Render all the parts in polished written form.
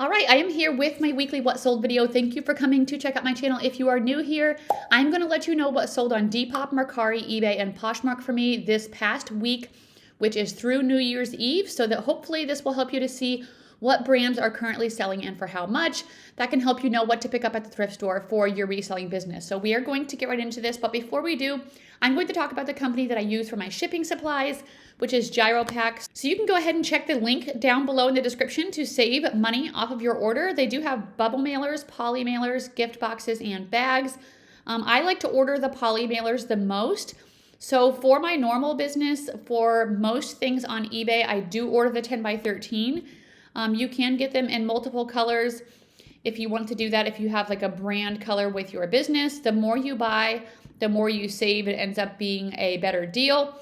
All right, I am here with my weekly What Sold video. Thank you for coming to check out my channel. If you are new here, I'm going to let you know what sold on Depop, Mercari, eBay, and Poshmark for me this past week, which is through New Year's Eve, so that hopefully this will help you to see what brands are currently selling and for how much. That can help you know what to pick up at the thrift store for your reselling business. So we are going to get right into this, but before we do, I'm going to talk about the company that I use for my shipping supplies, which is GyroPack. So you can go ahead and check the link down below in the description to save money off of your order. They do have bubble mailers, poly mailers, gift boxes, and bags. I like to order the poly mailers the most. So for my normal business, for most things on eBay, I do order the 10 by 13. You can get them in multiple colors if you want to do that. If you have like a brand color with your business, the more you buy, the more you save. It ends up being a better deal.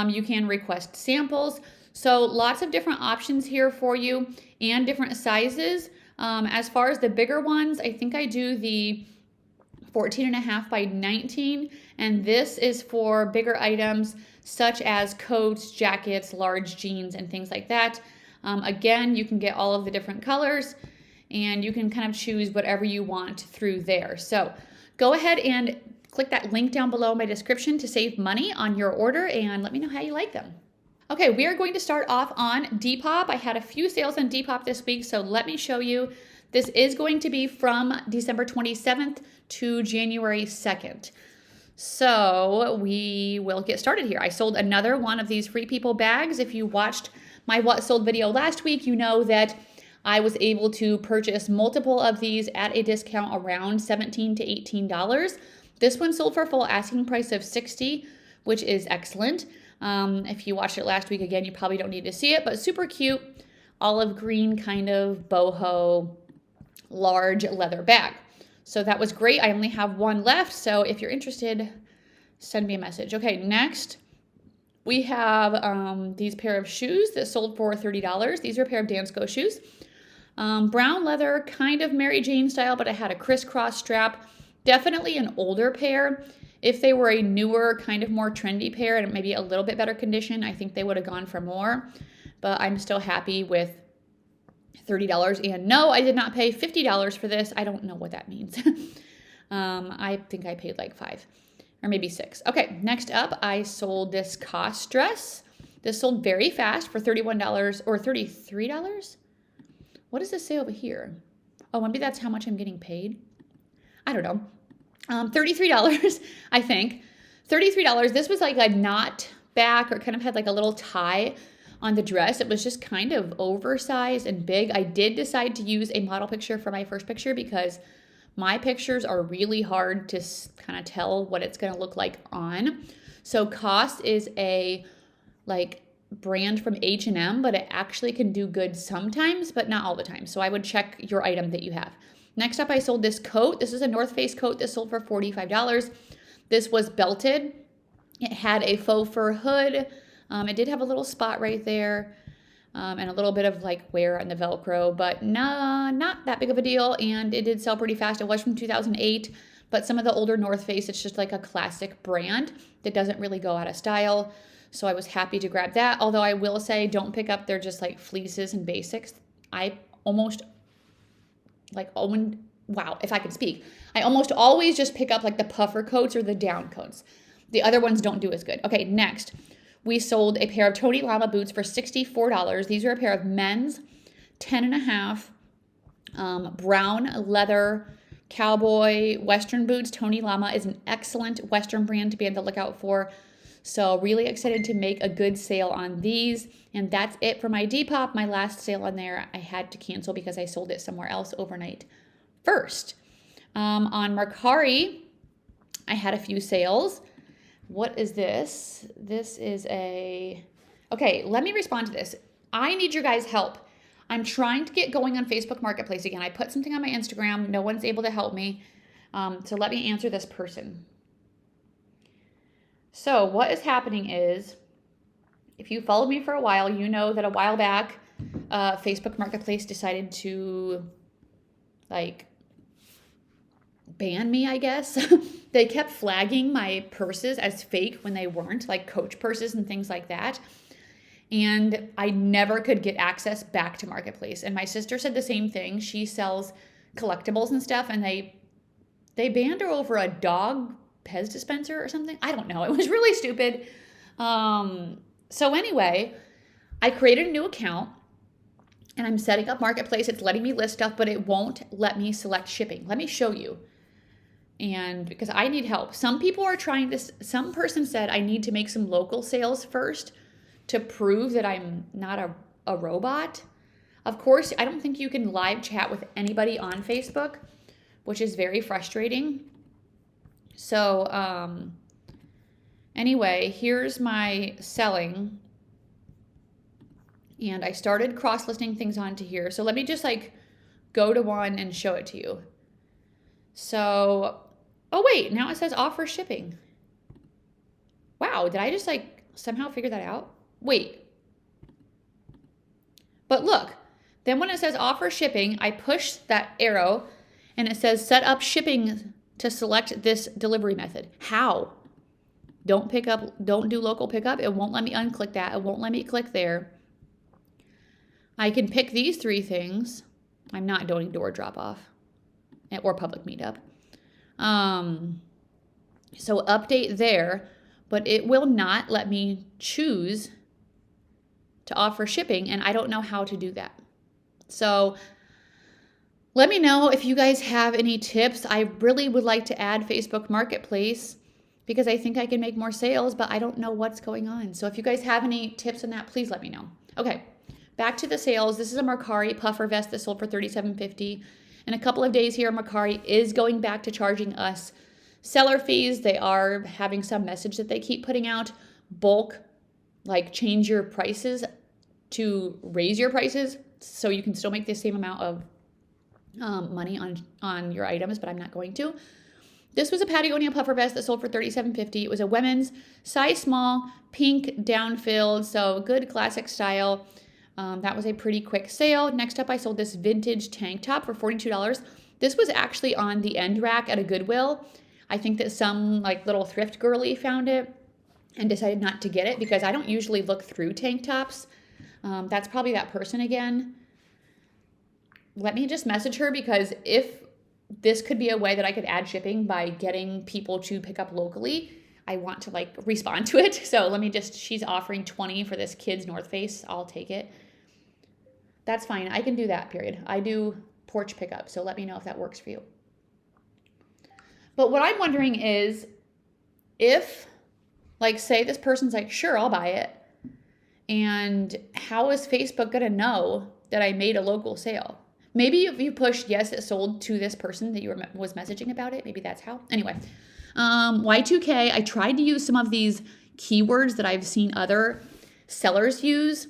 You can request samples. So lots of different options here for you and different sizes. As far as the bigger ones, I think I do the 14.5 by 19, and this is for bigger items such as coats, jackets, large jeans, and things like that. Again, you can get all of the different colors and you can kind of choose whatever you want through there. So go ahead and click that link down below in my description to save money on your order and let me know how you like them. Okay, we are going to start off on Depop. I had a few sales on Depop this week, so let me show you. This is going to be from December 27th to January 2nd. So we will get started here. I sold another one of these Free People bags. If you watched my What Sold video last week, you know that I was able to purchase multiple of these at a discount around $17 to $18. This one sold for a full asking price of $60, which is excellent. If you watched it last week, again, you probably don't need to see it, but super cute, olive green kind of boho, large leather bag. So that was great. I only have one left, so if you're interested, send me a message. Okay, next we have these pair of shoes that sold for $30. These are a pair of Dansko shoes. Brown leather, kind of Mary Jane style, but it had a crisscross strap. Definitely an older pair. If they were a newer, kind of more trendy pair and maybe a little bit better condition, I think they would have gone for more. But I'm still happy with $30. And no, I did not pay $50 for this. I don't know what that means. I think I paid like $5 or maybe $6. Okay, next up, I sold this COS dress. This sold very fast for $31 or $33. What does this say over here? Oh, maybe that's how much I'm getting paid. I don't know. $33, I think. $33. This was like a knot back, or kind of had like a little tie on the dress. It was just kind of oversized and big. I did decide to use a model picture for my first picture because my pictures are really hard to kind of tell what it's going to look like on. So COS is a like brand from H&M, but it actually can do good sometimes, but not all the time. So I would check your item that you have. Next up, I sold this coat. This is a North Face coat. This sold for $45. This was belted. It had a faux fur hood. It did have a little spot right there and a little bit of like wear on the Velcro, but not that big of a deal. And it did sell pretty fast. It was from 2008, but some of the older North Face, it's just like a classic brand that doesn't really go out of style. So I was happy to grab that. Although I will say, don't pick up their just like fleeces and basics. I almost if I could speak, I almost always just pick up like the puffer coats or the down coats. The other ones don't do as good. Okay, next, we sold a pair of Tony Lama boots for $64. These are a pair of men's 10.5 brown leather cowboy Western boots. Tony Lama is an excellent Western brand to be on the lookout for. So really excited to make a good sale on these. And that's it for my Depop. My last sale on there, I had to cancel because I sold it somewhere else overnight first. On Mercari, I had a few sales. What is this? This is okay, let me respond to this. I need your guys' help. I'm trying to get going on Facebook Marketplace again. I put something on my Instagram. No one's able to help me. So let me answer this person. So what is happening is, if you followed me for a while, you know that a while back, Facebook Marketplace decided to like ban me, I guess. They kept flagging my purses as fake when they weren't, like Coach purses and things like that. And I never could get access back to Marketplace. And my sister said the same thing. She sells collectibles and stuff, and they banned her over a dog Pez dispenser or something. I don't know. It was really stupid. So anyway, I created a new account and I'm setting up Marketplace. It's letting me list stuff, but it won't let me select shipping. Let me show you. And because I need help. Some people are trying this. Some person said I need to make some local sales first to prove that I'm not a robot. Of course, I don't think you can live chat with anybody on Facebook, which is very frustrating. So anyway, here's my selling. And I started cross-listing things onto here. So let me just like go to one and show it to you. So, oh wait, now it says offer shipping. Wow, did I just like somehow figure that out? Wait. But look, then when it says offer shipping, I push that arrow and it says set up shipping to select this delivery method. How? Don't do local pickup. It won't let me unclick that. It won't let me click there. I can pick these 3 things. I'm not doing door drop off or public meetup. So update there, but it will not let me choose to offer shipping, and I don't know how to do that. So let me know if you guys have any tips. I really would like to add Facebook Marketplace because I think I can make more sales, but I don't know what's going on. So if you guys have any tips on that, please let me know. Okay, back to the sales. This is a Mercari puffer vest that sold for $37.50. In a couple of days here, Mercari is going back to charging us seller fees. They are having some message that they keep putting out. Bulk, like change your prices to raise your prices so you can still make the same amount of money on your items, but I'm not going to. This was a Patagonia puffer vest that sold for $37.50. It was a women's size small, pink down-filled, so good classic style. That was a pretty quick sale. Next up, I sold this vintage tank top for $42. This was actually on the end rack at a Goodwill. I think that some like little thrift girly found it and decided not to get it because I don't usually look through tank tops. That's probably that person again. Let me just message her because if this could be a way that I could add shipping by getting people to pick up locally, I want to like respond to it. So let me just, she's offering $20 for this kid's North Face. I'll take it. That's fine. I can do that, period. I do porch pickup. So let me know if that works for you. But what I'm wondering is if, like, say this person's like, sure, I'll buy it. And how is Facebook going to know that I made a local sale? Maybe if you push, yes, it sold to this person that you was messaging about it. Maybe that's how. Anyway, Y2K, I tried to use some of these keywords that I've seen other sellers use.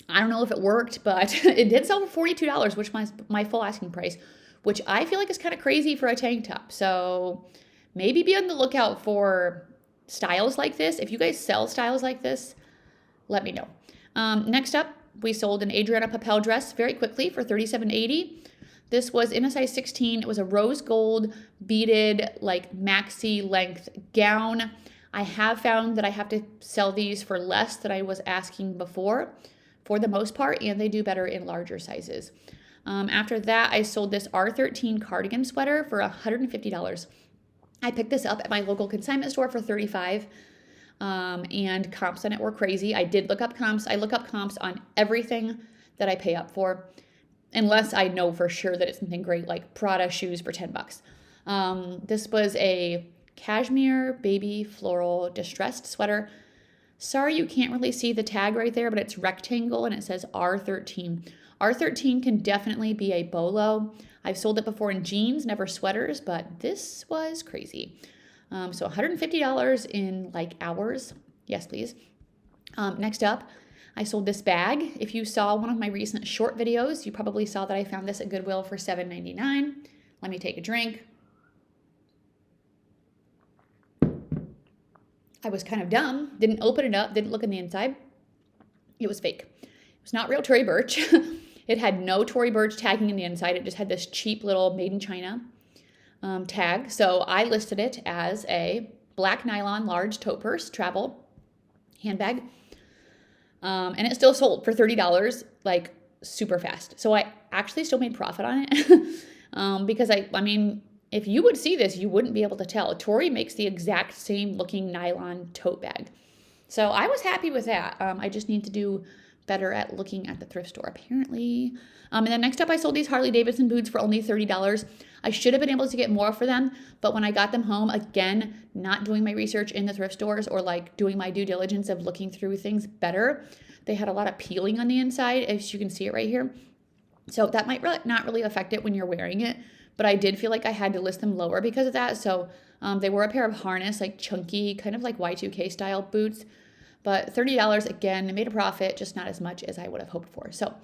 I don't know if it worked, but it did sell for $42, which was my full asking price, which I feel like is kind of crazy for a tank top. So maybe be on the lookout for styles like this. If you guys sell styles like this, let me know. Next up, we sold an Adriana Papel dress very quickly for $37.80. This was in a size 16. It was a rose gold beaded like maxi length gown. I have found that I have to sell these for less than I was asking before for the most part, and they do better in larger sizes. After that, I sold this R13 cardigan sweater for $150. I picked this up at my local consignment store for $35. And comps on it were crazy. I did look up comps. I look up comps on everything that I pay up for, unless I know for sure that it's something great like Prada shoes for $10. This was a cashmere baby floral distressed sweater. Sorry you can't really see the tag right there, but it's rectangle and it says R13. R13 can definitely be a bolo. I've sold it before in jeans, never sweaters, but this was crazy. So $150 in like hours. Yes, please. Next up, I sold this bag. If you saw one of my recent short videos, you probably saw that I found this at Goodwill for $7.99. Let me take a drink. I was kind of dumb. Didn't open it up. Didn't look in the inside. It was fake. It was not real Tory Burch. It had no Tory Burch tagging in the inside. It just had this cheap little made in China tag. So I listed it as a black nylon large tote purse travel handbag. And it still sold for $30, like super fast. So I actually still made profit on it because I mean, if you would see this, you wouldn't be able to tell. Tori makes the exact same looking nylon tote bag. So I was happy with that. I just need to do better at looking at the thrift store, apparently. And then next up, I sold these Harley Davidson boots for only $30. I should have been able to get more for them, but when I got them home, again, not doing my research in the thrift stores or like doing my due diligence of looking through things better, they had a lot of peeling on the inside, as you can see it right here. So that might not really affect it when you're wearing it, but I did feel like I had to list them lower because of that. So they were a pair of harness, like chunky, kind of like Y2K style boots. But $30, again, made a profit, just not as much as I would have hoped for. So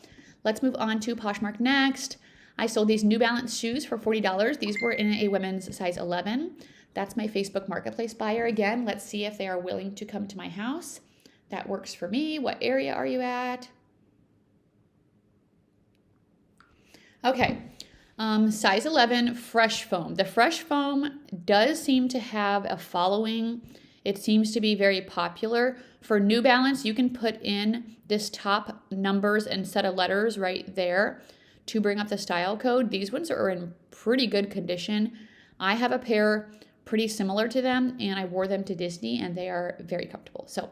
let's move on to Poshmark next. I sold these New Balance shoes for $40. These were in a women's size 11. That's my Facebook Marketplace buyer. Again, let's see if they are willing to come to my house. That works for me. What area are you at? Okay. Size 11, Fresh Foam. The Fresh Foam does seem to have a following. It seems to be very popular. For New Balance, you can put in this top numbers and set of letters right there to bring up the style code. These ones are in pretty good condition. I have a pair pretty similar to them, and I wore them to Disney, and they are very comfortable. So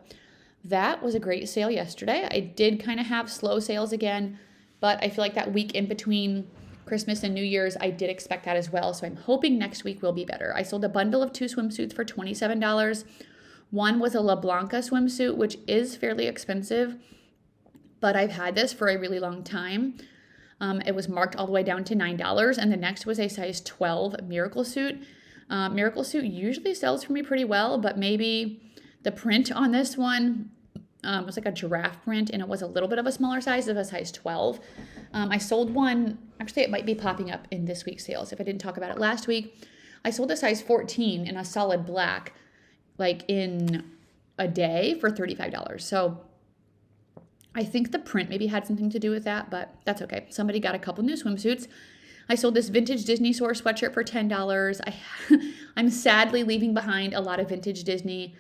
that was a great sale yesterday. I did kind of have slow sales again, but I feel like that week in between Christmas and New Year's, I did expect that as well. So I'm hoping next week will be better. I sold a bundle of 2 swimsuits for $27. One was a La Blanca swimsuit, which is fairly expensive, but I've had this for a really long time. It was marked all the way down to $9. And the next was a size 12 Miracle Suit. Miracle Suit usually sells for me pretty well, but maybe the print on this one was like a giraffe print, and it was a little bit of a smaller size of a size 12. I sold one, actually it might be popping up in this week's sales if I didn't talk about it last week. I sold a size 14 in a solid black, like in a day for $35. So I think the print maybe had something to do with that, but that's okay. Somebody got a couple new swimsuits. I sold this vintage Disney store sweatshirt for $10. I'm sadly leaving behind a lot of vintage Disney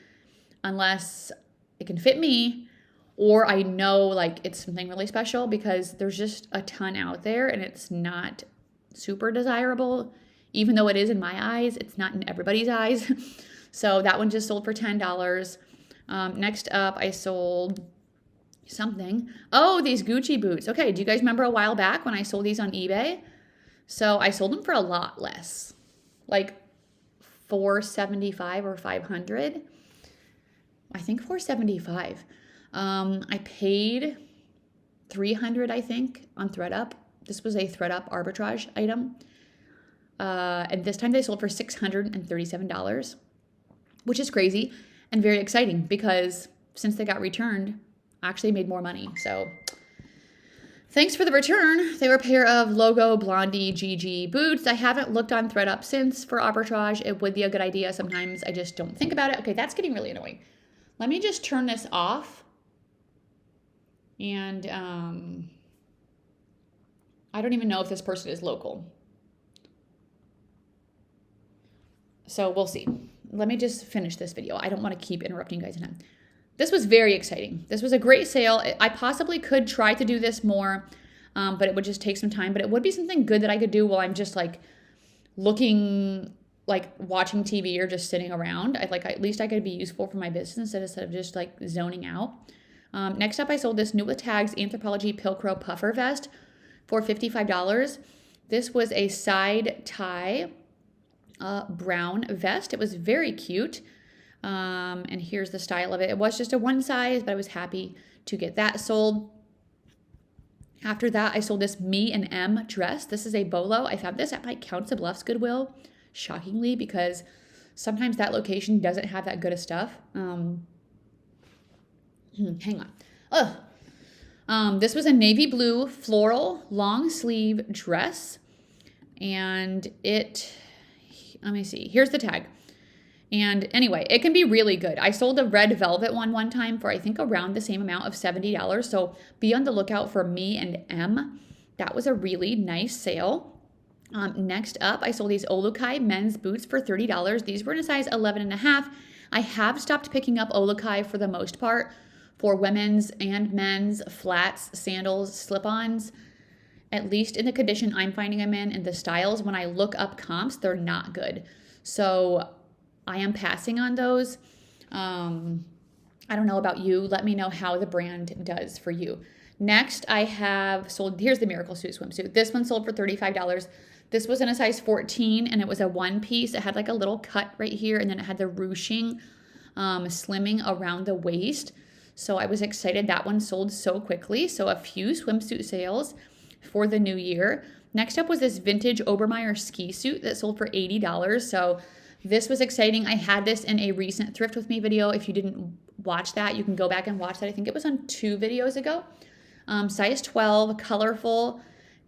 unless it can fit me or I know like it's something really special, because there's just a ton out there and it's not super desirable. Even though it is in my eyes, it's not in everybody's eyes. So that one just sold for $10. Next up, I sold something. Oh, these Gucci boots. Okay, do you guys remember a while back when I sold these on eBay? So I sold them for a lot less, like $475 or $500. I think $475. I paid $300, I think, on ThreadUp. This was a ThreadUp arbitrage item. And this time they sold for $637, which is crazy and very exciting because since they got returned, I actually made more money. So thanks for the return. They were a pair of logo Blondie GG boots. I haven't looked on ThreadUp since for arbitrage. It would be a good idea. Sometimes I just don't think about it. Okay, that's getting really annoying. Let me just turn this off. And I don't even know if this person is local. So we'll see. Let me just finish this video. I don't want to keep interrupting you guys. This was very exciting. This was a great sale. I possibly could try to do this more, but it would just take some time. But it would be something good that I could do while I'm just like looking, like watching TV or just sitting around. At least I could be useful for my business instead of just like zoning out. Next up, I sold this New with Tags Anthropologie Pilcrow puffer vest for $55. This was a side tie brown vest. It was very cute. And here's the style of it. It was just a one size, but I was happy to get that sold. After that, I sold this Me and M dress. This is a bolo. I found this at my Council Bluffs Goodwill, shockingly, because sometimes that location doesn't have that good of stuff. Hang on. This was a navy blue floral long sleeve dress. And let me see. Here's the tag. And anyway, it can be really good. I sold a red velvet one time for I think around the same amount of $70. So be on the lookout for Me and M. That was a really nice sale. Next up, I sold these Olukai men's boots for $30. These were in a size 11.5. I have stopped picking up Olukai for the most part for women's and men's flats, sandals, slip-ons, at least in the condition I'm finding them in, and the styles, when I look up comps, they're not good. So I am passing on those. I don't know about you. Let me know how the brand does for you. Next, I have sold, here's the Miracle Suit swimsuit. This one sold for $35. This was in a size 14, and it was a one piece. It had like a little cut right here, and then it had the ruching, slimming around the waist. So I was excited. That one sold so quickly. So a few swimsuit sales for the new year. Next up was this vintage Obermeyer ski suit that sold for $80. So this was exciting. I had this in a recent Thrift With Me video. If you didn't watch that, you can go back and watch that. I think it was on 2 videos ago. Size 12, colorful,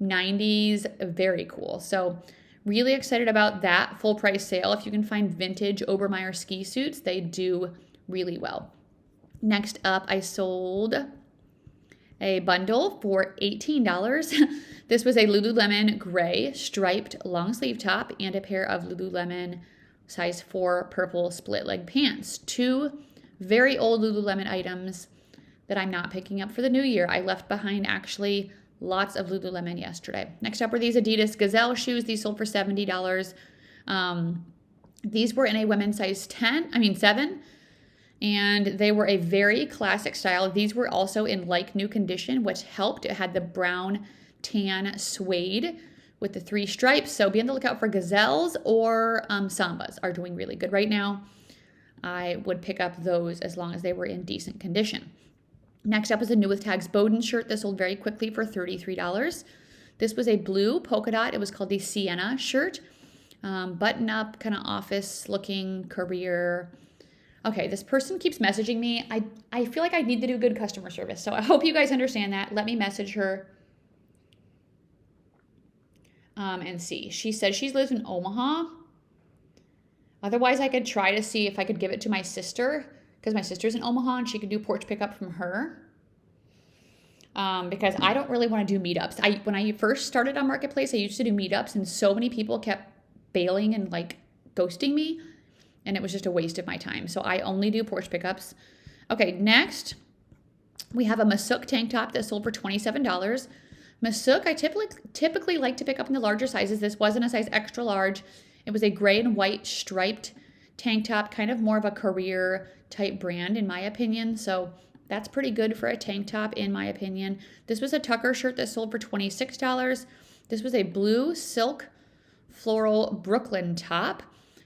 90s, very cool. So really excited about that full price sale. If you can find vintage Obermeyer ski suits, they do really well. Next up, I sold a bundle for $18. This was a Lululemon gray striped long sleeve top and a pair of Lululemon size 4 purple split leg pants. 2 very old Lululemon items that I'm not picking up for the new year. I left behind actually lots of Lululemon yesterday. Next up were these Adidas Gazelle shoes. These sold for $70. These were in a women's size 7, and they were a very classic style. These were also in like new condition, which helped. It had the brown tan suede with the 3 stripes. So be on the lookout for Gazelles, or Sambas are doing really good right now. I would pick up those as long as they were in decent condition. Next up is a New With Tags Bowden shirt that sold very quickly for $33. This was a blue polka dot. It was called the Sienna shirt. Button up, kind of office looking career. Okay, this person keeps messaging me. I feel like I need to do good customer service. So I hope you guys understand that. Let me message her and see. She says she lives in Omaha. Otherwise, I could try to see if I could give it to my sister, because my sister's in Omaha and she could do porch pickup from her. Because I don't really want to do meetups. When I first started on Marketplace, I used to do meetups, and so many people kept bailing and like ghosting me, and it was just a waste of my time. So I only do porch pickups. Okay, next we have a Masuk tank top that sold for $27. Masuk, I typically like to pick up in the larger sizes. This wasn't a size extra large. It was a gray and white striped tank top, kind of more of a career type brand in my opinion. So that's pretty good for a tank top in my opinion. This was a Tucker shirt that sold for $26. This was a blue silk floral Brooklyn top.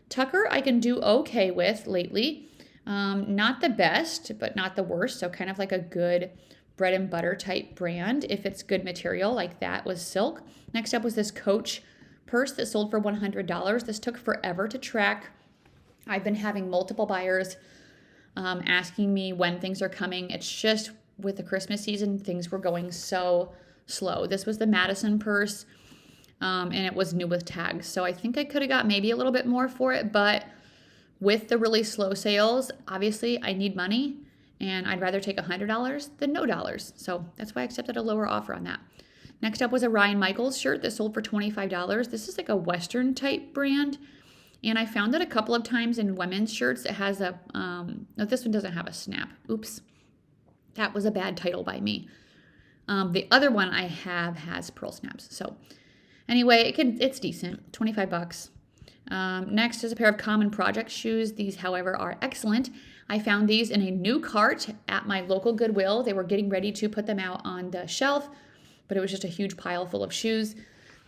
Tucker I can do okay with lately. Not the best, but not the worst. So kind of like a good bread and butter type brand if it's good material, like that was silk. Next up was this Coach purse that sold for $100. This took forever to track. I've been having multiple buyers asking me when things are coming. It's just with the Christmas season, things were going so slow. This was the Madison purse, and it was new with tags. So I think I could have got maybe a little bit more for it, but with the really slow sales, obviously I need money, and I'd rather take $100 than no dollars. So that's why I accepted a lower offer on that. Next up was a Ryan Michaels shirt that sold for $25. This is like a Western type brand. And I found it a couple of times in women's shirts. It has a, no, this one doesn't have a snap. Oops. That was a bad title by me. The other one I have has pearl snaps. So anyway, it's decent, $25. Next is a pair of Common Project shoes. These, however, are excellent. I found these in a new cart at my local Goodwill. They were getting ready to put them out on the shelf, but it was just a huge pile full of shoes.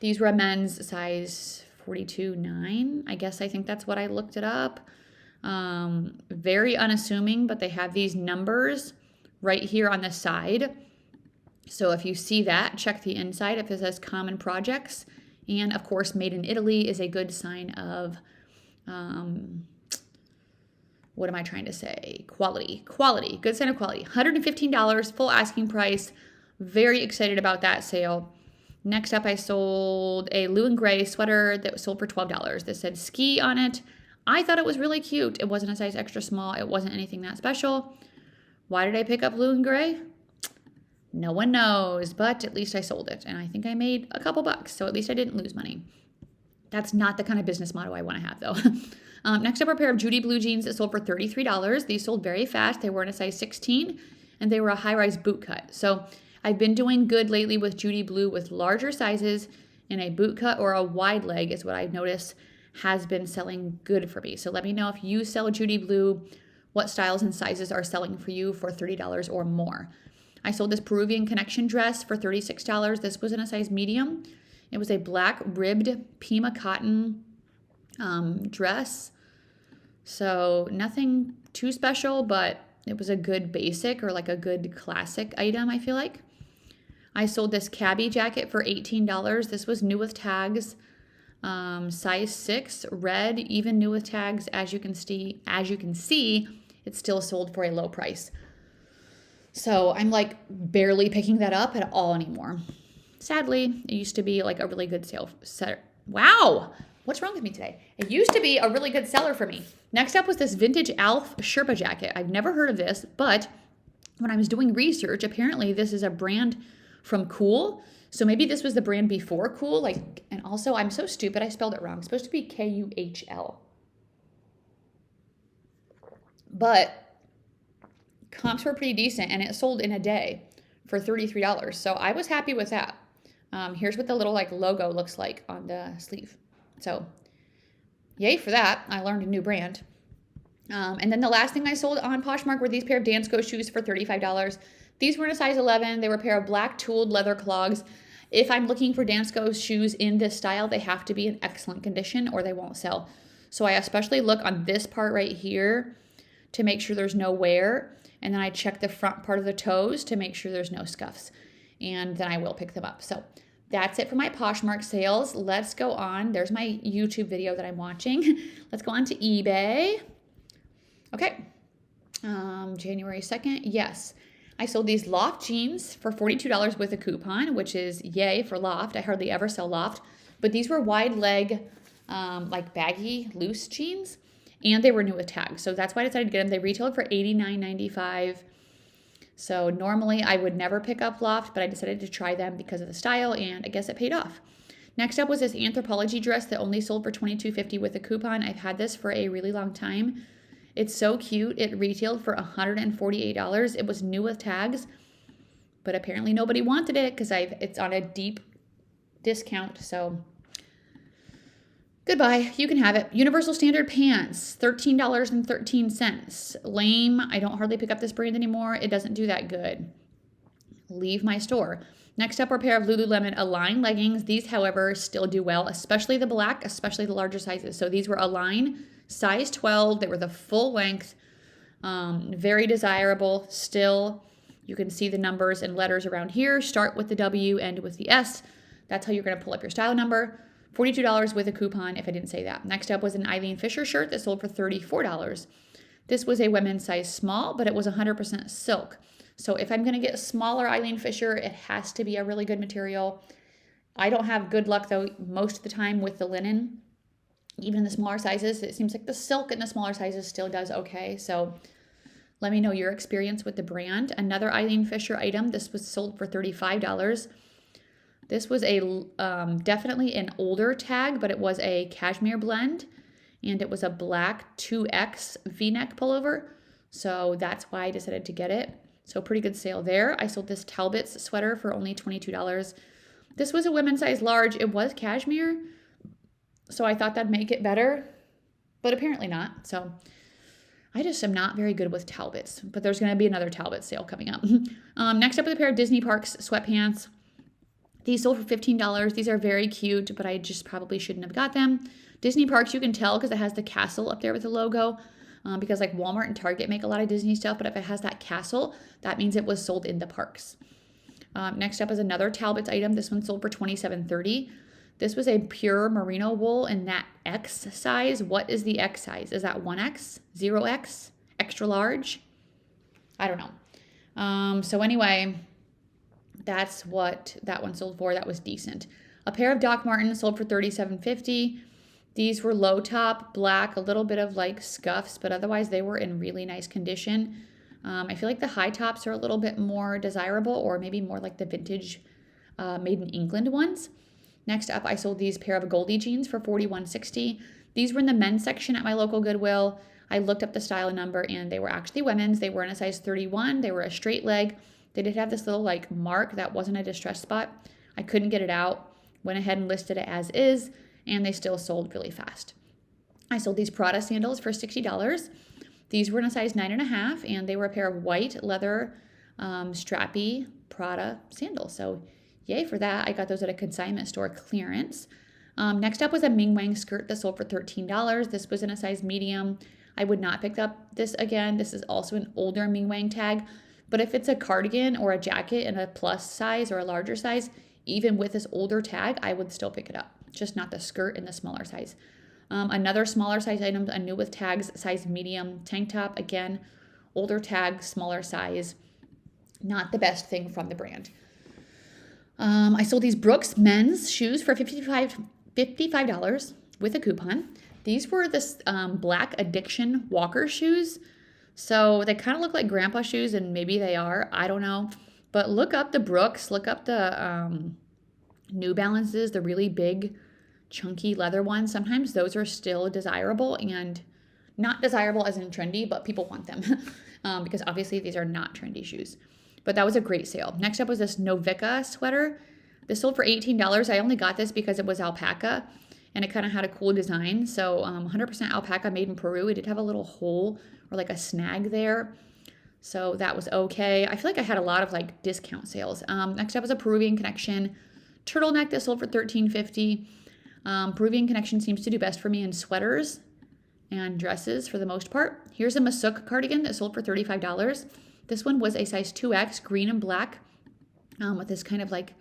These were a men's size 42.9. I think that's what I looked it up. Very unassuming, but they have these numbers right here on the side. So if you see that, check the inside if it says Common Projects. And of course, made in Italy is a good sign of, what am I trying to say? Quality, good sign of quality. $115, full asking price. Very excited about that sale. Next up, I sold a Lou and Gray sweater that was sold for $12. This said ski on it. I thought it was really cute. It wasn't a size extra small. It wasn't anything that special. Why did I pick up Lou and Gray? No one knows, but at least I sold it. And I think I made a couple bucks, so at least I didn't lose money. That's not the kind of business motto I want to have, though. Next up are a pair of Judy blue jeans that sold for $33. These sold very fast. They were in a size 16. and they were a high-rise boot cut. So I've been doing good lately with Judy Blue with larger sizes, and a boot cut or a wide leg is what I've noticed has been selling good for me. So let me know if you sell Judy Blue, what styles and sizes are selling for you for $30 or more. I sold this Peruvian Connection dress for $36. This was in a size medium. It was a black ribbed Pima cotton dress. So nothing too special, but it was a good basic or like a good classic item, I feel like. I sold this cabbie jacket for $18. This was new with tags, size 6, red, even new with tags. As you can see, it's still sold for a low price. So I'm like barely picking that up at all anymore. Sadly, it used to be like a really good sale seller. Wow, what's wrong with me today? It used to be a really good seller for me. Next up was this vintage Alf Sherpa jacket. I've never heard of this, but when I was doing research, apparently this is a brand from Cool. So maybe this was the brand before Cool. And also I'm so stupid, I spelled it wrong. It's supposed to be Kuhl. But comps were pretty decent, and it sold in a day for $33. So I was happy with that. Here's what the little like logo looks like on the sleeve. So yay for that. I learned a new brand. And then the last thing I sold on Poshmark were these pair of Dansko shoes for $35. These were in a size 11. They were a pair of black tooled leather clogs. If I'm looking for Dansko shoes in this style, they have to be in excellent condition or they won't sell. So I especially look on this part right here to make sure there's no wear. And then I check the front part of the toes to make sure there's no scuffs. And then I will pick them up. So that's it for my Poshmark sales. Let's go on. There's my YouTube video that I'm watching. Let's go on to eBay. Okay. January 2nd. Yes. I sold these Loft jeans for $42 with a coupon, which is yay for Loft. I hardly ever sell Loft. But these were wide leg, like baggy, loose jeans. And they were new with tags. So that's why I decided to get them. They retailed for $89.95. So normally I would never pick up Loft, but I decided to try them because of the style, and I guess it paid off. Next up was this Anthropologie dress that only sold for $22.50 with a coupon. I've had this for a really long time. It's so cute. It retailed for $148. It was new with tags, but apparently nobody wanted it because it's on a deep discount. So goodbye. You can have it. Universal Standard pants, $13.13. Lame. I don't hardly pick up this brand anymore. It doesn't do that good. Leave my store. Next up are a pair of Lululemon Align leggings. These, however, still do well, especially the black, especially the larger sizes. So these were Align, size 12. They were the full length. Very desirable. Still, you can see the numbers and letters around here. Start with the W, end with the S. That's how you're going to pull up your style number. $42 with a coupon, if I didn't say that. Next up was an Eileen Fisher shirt that sold for $34. This was a women's size small, but it was 100% silk. So if I'm going to get a smaller Eileen Fisher, it has to be a really good material. I don't have good luck, though, most of the time with the linen. Even in the smaller sizes, it seems like the silk in the smaller sizes still does okay. So let me know your experience with the brand. Another Eileen Fisher item, this was sold for $35. This was definitely an older tag, but it was a cashmere blend, and it was a black 2X V-neck pullover. So that's why I decided to get it. So pretty good sale there. I sold this Talbot's sweater for only $22. This was a women's size large. It was cashmere, so I thought that'd make it better, but apparently not. So I just am not very good with Talbots, but there's going to be another Talbot sale coming up. Next up is a pair of Disney Parks sweatpants. These sold for $15. These are very cute, but I just probably shouldn't have got them. Disney Parks, you can tell because it has the castle up there with the logo, because like Walmart and Target make a lot of Disney stuff, but if it has that castle, that means it was sold in the parks. Next up is another Talbot's item. This one sold for $27.30. This was a pure merino wool in that X size. What is the X size? Is that 1X, 0X, extra large? I don't know. So anyway, that's what that one sold for. That was decent. A pair of Doc Martens sold for $37.50. These were low top, black, a little bit of like scuffs, but otherwise they were in really nice condition. I feel like the high tops are a little bit more desirable, or maybe more like the vintage made in England ones. Next up, I sold these pair of Goldie jeans for $41.60. These were in the men's section at my local Goodwill. I looked up the style number and they were actually women's. They were in a size 31. They were a straight leg. They did have this little like mark that wasn't a distress spot. I couldn't get it out. Went ahead and listed it as is, and they still sold really fast. I sold these Prada sandals for $60. These were in a size 9.5, and they were a pair of white leather strappy Prada sandals. So yay for that. I got those at a consignment store clearance. Next up was a Ming Wang skirt that sold for $13. This was in a size medium. I would not pick up this again. This is also an older Ming Wang tag. But if it's a cardigan or a jacket in a plus size or a larger size, even with this older tag, I would still pick it up. Just not the skirt in the smaller size. Another smaller size item, a new with tags, size medium tank top. Again, older tag, smaller size. Not the best thing from the brand. I sold these Brooks men's shoes for $55 with a coupon. These were this black addiction walker shoes. So they kind of look like grandpa shoes, and maybe they are. I don't know. But look up the Brooks. Look up the New Balances, the really big, chunky leather ones. Sometimes those are still desirable, and not desirable as in trendy, but people want them because obviously these are not trendy shoes. But that was a great sale. Next up was this Novica sweater. This sold for $18. I only got this because it was alpaca, and it kind of had a cool design. So 100% alpaca, made in Peru. It did have a little hole or like a snag there. So that was okay. I feel like I had a lot of like discount sales. Next up was a Peruvian Connection turtleneck that sold for $13.50. Peruvian Connection seems to do best for me in sweaters and dresses for the most part. Here's a Masuk cardigan that sold for $35. This one was a size 2X, green and black, with this kind of like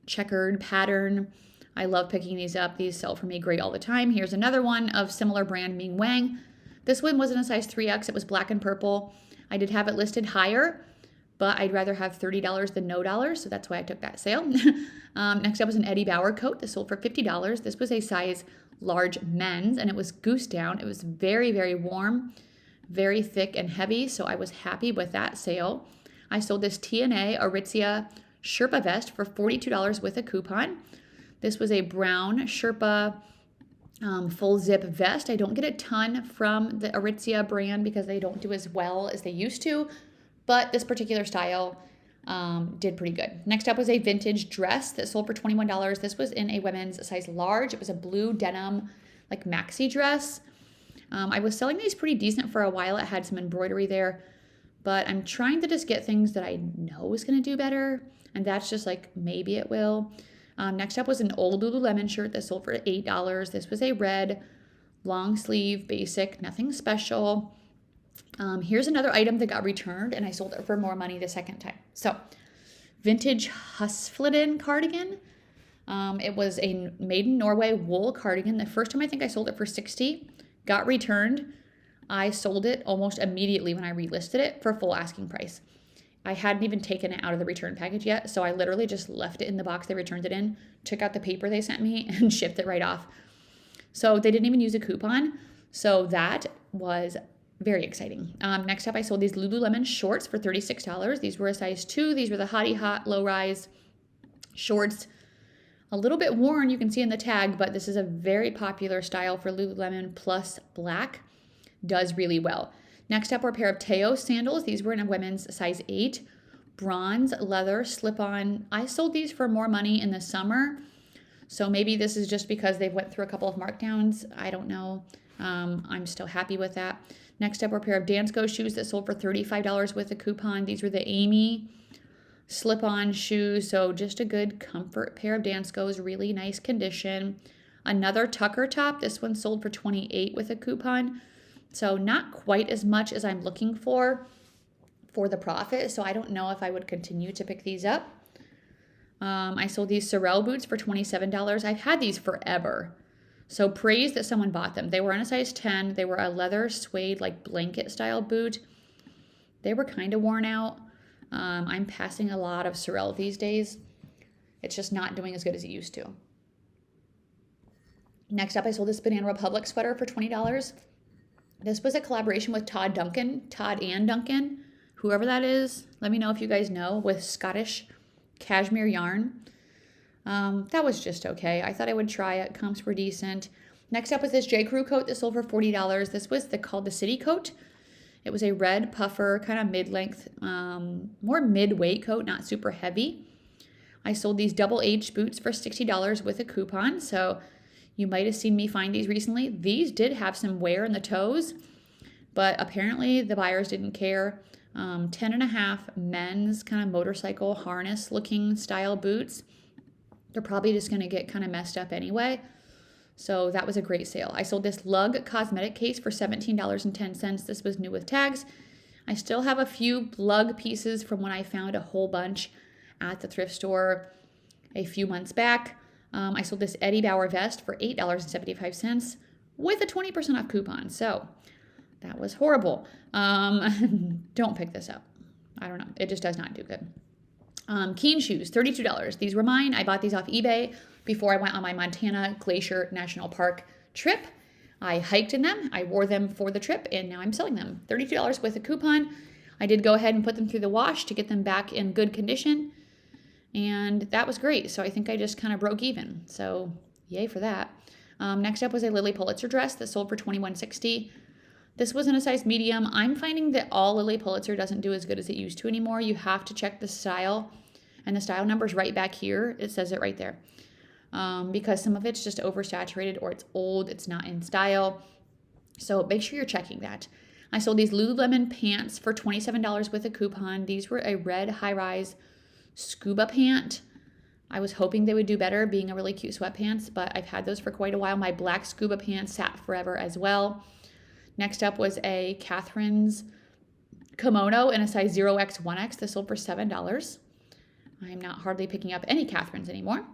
checkered pattern. I love picking these up. These sell for me great all the time. Here's another one of similar brand, Ming Wang. This one was in a size 3X. It was black and purple. I did have it listed higher, but I'd rather have $30 than no dollars, so that's why I took that sale. Next up was an Eddie Bauer coat that sold for $50. This was a size large men's, and it was goose down. It was very, very warm, very thick and heavy, so I was happy with that sale. I sold this TNA Aritzia Sherpa vest for $42 with a coupon. This was a brown Sherpa full zip vest. I don't get a ton from the Aritzia brand because they don't do as well as they used to, but this particular style did pretty good. Next up was a vintage dress that sold for $21. This was in a women's size large. It was a blue denim like maxi dress. I was selling these pretty decent for a while. It had some embroidery there, but I'm trying to just get things that I know is going to do better, and that's just like maybe it will. Next up was an old Lululemon shirt that sold for $8. This was a red long sleeve basic, nothing special. Here's another item that got returned, and I sold it for more money the second time. So, vintage Husfliden cardigan. It was a made in Norway wool cardigan. The first time I think I sold it for $60, got returned. I sold it almost immediately when I relisted it for full asking price. I hadn't even taken it out of the return package yet, so I literally just left it in the box they returned it in, took out the paper they sent me, and shipped it right off. So they didn't even use a coupon, so that was very exciting. Next up, I sold these Lululemon shorts for $36. These were a size 2. These were the Hottie Hot low-rise shorts. A little bit worn, you can see in the tag, but this is a very popular style for Lululemon plus black. Does really well. Next up were a pair of Teo sandals. These were in a women's size 8. Bronze leather slip-on. I sold these for more money in the summer, so maybe this is just because they went through a couple of markdowns. I don't know. I'm still happy with that. Next up were a pair of Dansko shoes that sold for $35 with a coupon. These were the Amy slip-on shoes, so just a good comfort pair of Danskos, really nice condition. Another Tucker top. This one sold for $28 with a coupon. So not quite as much as I'm looking for the profit. So I don't know if I would continue to pick these up. I sold these Sorel boots for $27. I've had these forever. So praise that someone bought them. They were in a size 10. They were a leather suede like blanket style boot. They were kind of worn out. I'm passing a lot of Sorel these days. It's just not doing as good as it used to. Next up, I sold this Banana Republic sweater for $20. This was a collaboration with Todd and Duncan, whoever that is. Let me know if you guys know, with Scottish cashmere yarn. That was just okay. I thought I would try it. Comps were decent. Next up was this J. Crew coat that sold for $40. This was called the City Coat. It was a red puffer, kind of mid-length, more mid-weight coat, not super heavy. I sold these double-aged boots for $60 with a coupon, so you might have seen me find these recently. These did have some wear in the toes, but apparently the buyers didn't care. 10.5 men's kind of motorcycle harness looking style boots. They're probably just going to get kind of messed up anyway. So that was a great sale. I sold this lug cosmetic case for $17.10. This was new with tags. I still have a few lug pieces from when I found a whole bunch at the thrift store a few months back. I sold this Eddie Bauer vest for $8.75 with a 20% off coupon. So that was horrible. Don't pick this up. I don't know. It just does not do good. Keen shoes, $32. These were mine. I bought these off eBay before I went on my Montana Glacier National Park trip. I hiked in them. I wore them for the trip, and now I'm selling them. $32 with a coupon. I did go ahead and put them through the wash to get them back in good condition, and that was great. So I think I just kind of broke even. So yay for that. Next up was a Lily Pulitzer dress that sold for $21.60. This was in a size medium. I'm finding that all Lily Pulitzer doesn't do as good as it used to anymore. You have to check the style, and the style number's right back here. It says it right there. Because some of it's just oversaturated or it's old, it's not in style. So make sure you're checking that. I sold these Lululemon pants for $27 with a coupon. These were a red high-rise scuba pant. I was hoping they would do better being a really cute sweatpants, but I've had those for quite a while. My black scuba pants sat forever as well. Next up was a Catherine's kimono in a size 0X, 1X. This sold for $7. I'm not hardly picking up any Catherine's anymore.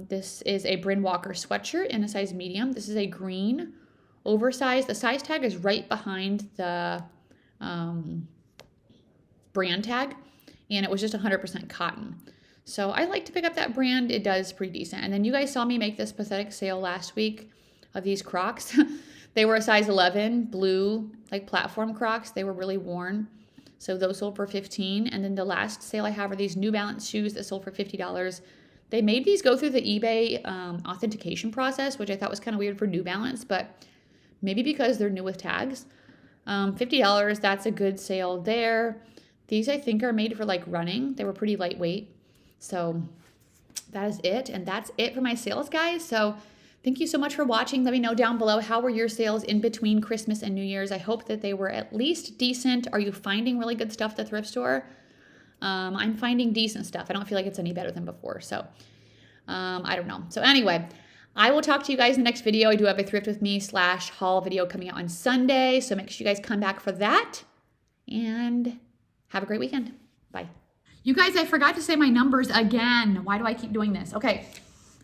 This is a Bryn Walker sweatshirt in a size medium. This is a green, oversized. The size tag is right behind the brand tag, and it was just 100% cotton. So I like to pick up that brand. It does pretty decent. And then you guys saw me make this pathetic sale last week of these Crocs. They were a size 11, blue, like platform Crocs. They were really worn. So those sold for $15. And then the last sale I have are these New Balance shoes that sold for $50. They made these go through the eBay authentication process, which I thought was kind of weird for New Balance, but maybe because they're new with tags. $50, that's a good sale there. These I think are made for like running. They were pretty lightweight. So that is it. And that's it for my sales, guys. So thank you so much for watching. Let me know down below, how were your sales in between Christmas and New Year's? I hope that they were at least decent. Are you finding really good stuff at the thrift store? I'm finding decent stuff. I don't feel like it's any better than before. So I don't know. So anyway, I will talk to you guys in the next video. I do have a thrift with me / haul video coming out on Sunday. So make sure you guys come back for that and have a great weekend. Bye. You guys, I forgot to say my numbers again. Why do I keep doing this? Okay.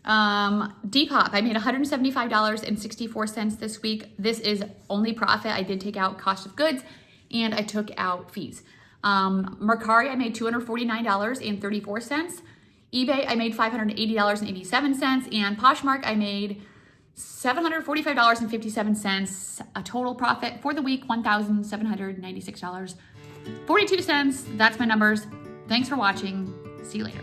Depop, I made $175.64 this week. This is only profit. I did take out cost of goods and I took out fees. Mercari, I made $249.34. eBay, I made $580.87. And Poshmark, I made $745.57. A total profit for the week, $1,796.42. That's my numbers. Thanks for watching. See you later.